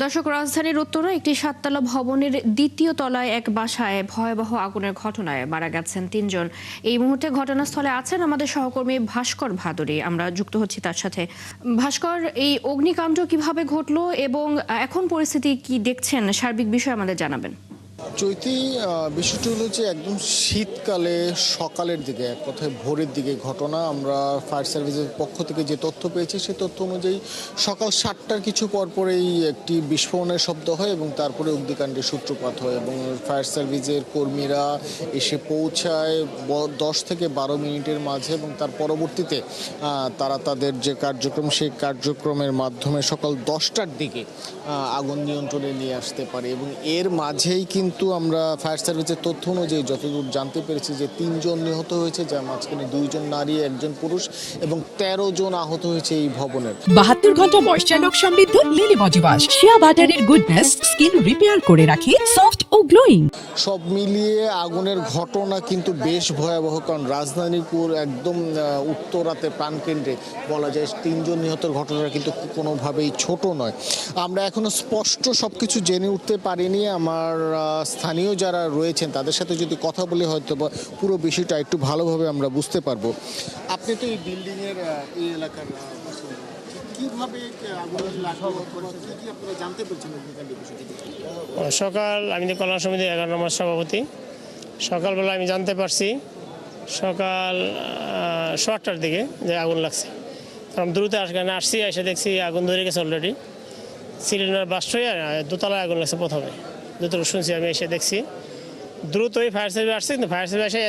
দর্শক, রাজধানীর উত্তরে একটি 7তলা ভবনের দ্বিতীয় তলায় এক বাসায় ভয়াবহ আগুনের ঘটনায় মারা গেছেন 3 জন। এই মুহূর্তে ঘটনাস্থলে আছেন আমাদের সহকর্মী ভাস্কর ভাদুরী। আমরা যুক্ত হচ্ছি তার সাথে। ভাস্কর, এই অগ্নিকাণ্ড কিভাবে ঘটলো এবং এখন পরিস্থিতি কি দেখছেন, সার্বিক বিষয় আমাদের জানাবেন। চৈতি, বিষয়টি হলো যে একদম শীতকালে সকালের দিকে, এক কথায় ভোরের দিকে ঘটনা। আমরা ফায়ার সার্ভিসের পক্ষ থেকে যে তথ্য পেয়েছি সেই তথ্য অনুযায়ী সকাল 7টার কিছু পরপরেই একটি বিস্ফোরণের শব্দ হয় এবং তারপরে অগ্নিকাণ্ডের সূত্রপাত হয় এবং ফায়ার সার্ভিসের কর্মীরা এসে পৌঁছায় 10 থেকে 12 মিনিটের মাঝে এবং তার পরবর্তীতে তারা তাদের যে কার্যক্রম সেই কার্যক্রমের মাধ্যমে সকাল 10টার দিকে আগুন নিয়ন্ত্রণে নিয়ে আসতে পারে। এবং এর মাঝেই কিন্তু আমরা ফায়ার সার্ভিসের তথ্য অনুযায়ী যতদূর জানতে পেরেছি যে 3 জন নিহত হয়েছে, যার মাঝখানে 2 জন নারী, 1 জন পুরুষ এবং 13 জন আহত হয়েছে এই ভবনের। 72 ঘন্টা ময়েশ্চার লক সমৃদ্ধ লিলি বডি ওয়াশ, শিয়া বাটারের গুডনেস স্কিন রিপেয়ার করে রাখে সফট ও গ্লোয়িং। সব মিলিয়ে আগুনের ঘটনা কিন্তু বেশ ভয়াবহ, কারণ রাজধানীর একদম উত্তরাতে প্রাণকেন্দ্রে বলা যায় 3 জন নিহতের ঘটনাটা কিন্তু কোনোভাবেই ছোট নয়। আমরা এখনো স্পষ্ট সবকিছু জেনে উঠতে পারিনি। আমার স্থানীয় যারা রয়েছেন তাদের সাথে যদি কথা বলে হয়তো বা পুরো বিষয়টা একটু ভালোভাবে আমরা বুঝতে পারবো। আপনি তো এই বিল্ডিংয়ের এই এলাকার, কিভাবে আগুনের লাগলো, কি আপনারা জানতে পেরেছেন? সকাল, আমি তো কল্যাণ সমিতি 11 নম্বর সভাপতি। সকালবেলা আমি জানতে পারছি সকাল 7টার দিকে যে আগুন লাগছে। আমি দ্রুত আসছি, এসে দেখছি আগুন ধরে গেছে অলরেডি। সিলিন্ডার বাস্ট হয়ে দোতলায় আগুন লাগছে প্রথমে, যতটুকু শুনছি আমি এসে দেখছি। দ্রুতই ফায়ার সার্ভিস আসছে, কিন্তু ফায়ার সার্ভিস এসে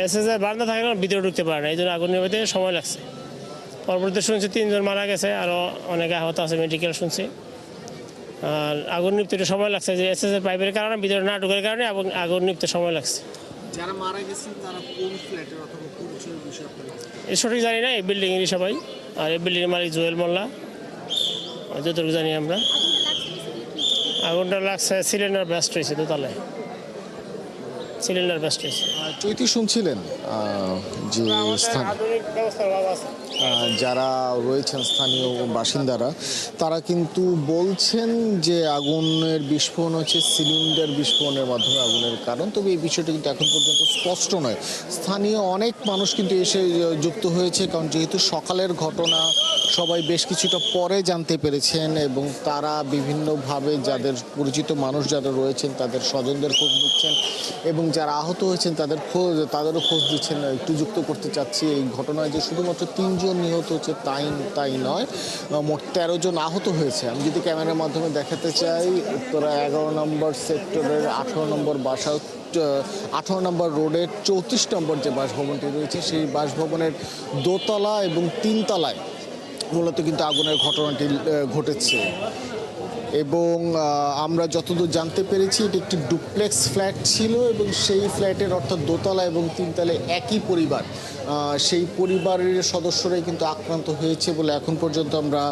এসএস বারান্দা থাকে না, ভিতরে ঢুকতে পারে না, এই জন্য আগুন নিভাতে সময় লাগছে। পরবর্তীতে শুনছি 3 জন মারা গেছে, আরও অনেকে আহত আছে, মেডিকেল শুনছি। আর আগুন নিভতে একটু সময় লাগছে, যে এসএস পাইপের কারণে, ভিতরে না ঢুকার কারণে আগুন নিভতে সময় লাগছে। যারা মারা গেছেন তারা কোন ফ্ল্যাটের অথবা পরিচয়ের বিষয় আপনারা এই সঠিক জানি না, এই বিল্ডিংয়েরই সবাই। আর এই বিল্ডিংয়ের মালিক জুয়েল মোল্লা, যতটুকু জানি আমরা। আগুনটা লাগছে সিলিন্ডার ব্লাস্ট হয়েছে, দোতলায় সিলিন্ডার ব্লাস্ট হয়েছে। চৈতি, শুনছিলেন যে যারা রয়েছেন স্থানীয় বাসিন্দারা, তারা কিন্তু বলছেন যে আগুনের বিস্ফোরণ হচ্ছে সিলিন্ডার বিস্ফোরণের মাধ্যমে আগুনের কারণ। তবে এই বিষয়টা কিন্তু এখন পর্যন্ত স্পষ্ট নয়। স্থানীয় অনেক মানুষ কিন্তু এসে যুক্ত হয়েছে, কারণ যেহেতু সকালের ঘটনা সবাই বেশ কিছুটা পরে জানতে পেরেছেন এবং তারা বিভিন্নভাবে যাদের পরিচিত মানুষ যারা রয়েছেন তাদের স্বজনদের খোঁজ দিচ্ছেন এবং যারা আহত হয়েছেন তাদেরও খোঁজ দিচ্ছেন। একটু যুক্ত করতে চাচ্ছি, এই ঘটনায় যে শুধুমাত্র 3 জন নিহত হচ্ছে তাই নয়, মোট 13 জন আহত হয়েছে। আমি যদি ক্যামেরার মাধ্যমে দেখাতে চাই, উত্তরা 11 নম্বর সেক্টরের 18 নম্বর বাসা, 18 নম্বর রোডের 34 নম্বর যে বাসভবনটি রয়েছে সেই বাসভবনের দোতলা এবং 3 তলায় মূলত কিন্তু আগুনের ঘটনাটি ঘটেছে। এবং আমরা যতদূর জানতে পেরেছি এটি একটি ডুপ্লেক্স ফ্ল্যাট ছিল এবং সেই ফ্ল্যাটের অর্থাৎ দোতলা এবং 3 তলায় একই পরিবার, সেই পরিবারের সদস্যরাই কিন্তু আক্রান্ত হয়েছে বলে এখন পর্যন্ত আমরা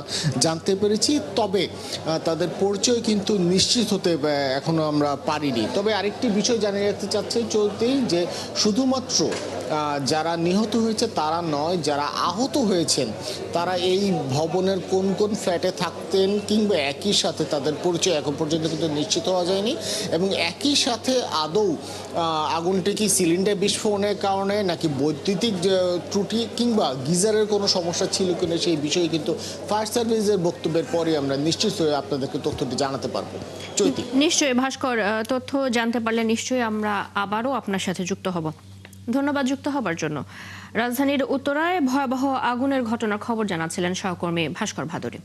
জানতে পেরেছি। তবে তাদের পরিচয় কিন্তু নিশ্চিত হতে এখনও আমরা পারিনি। তবে আরেকটি বিষয় জানিয়ে রাখতে চাচ্ছি চলতেই, যে শুধুমাত্র যারা নিহত হয়েছে তারা নয়, যারা আহত হয়েছেন তারা এই ভবনের কোন কোন ফ্ল্যাটে থাকতেন কিংবা একই সাথে তাদের পরিচয় এখন পর্যন্ত কিন্তু নিশ্চিত হওয়া যায়নি। এবং একই সাথে আদৌ আগুনটি কি সিলিন্ডার বিস্ফোরণের কারণে নাকি বৈদ্যুতিক ত্রুটি কিংবা গিজারের কোনো সমস্যা ছিল কিনা সেই বিষয়ে কিন্তু ফায়ার সার্ভিসের বক্তব্যের পরে আমরা নিশ্চিত হয়ে আপনাদেরকে তথ্যটি জানাতে পারবো। চৈতি, নিশ্চয়ই ভাস্কর, তথ্য জানতে পারলে নিশ্চয়ই আমরা আবারও আপনার সাথে যুক্ত হব। ধন্যবাদ যুক্ত হবার জন্য। রাজধানীর উত্তরায় ভয়াবহ আগুনের ঘটনার খবর জানাচ্ছিলেন সহকর্মী ভাস্কর ভাদুরী।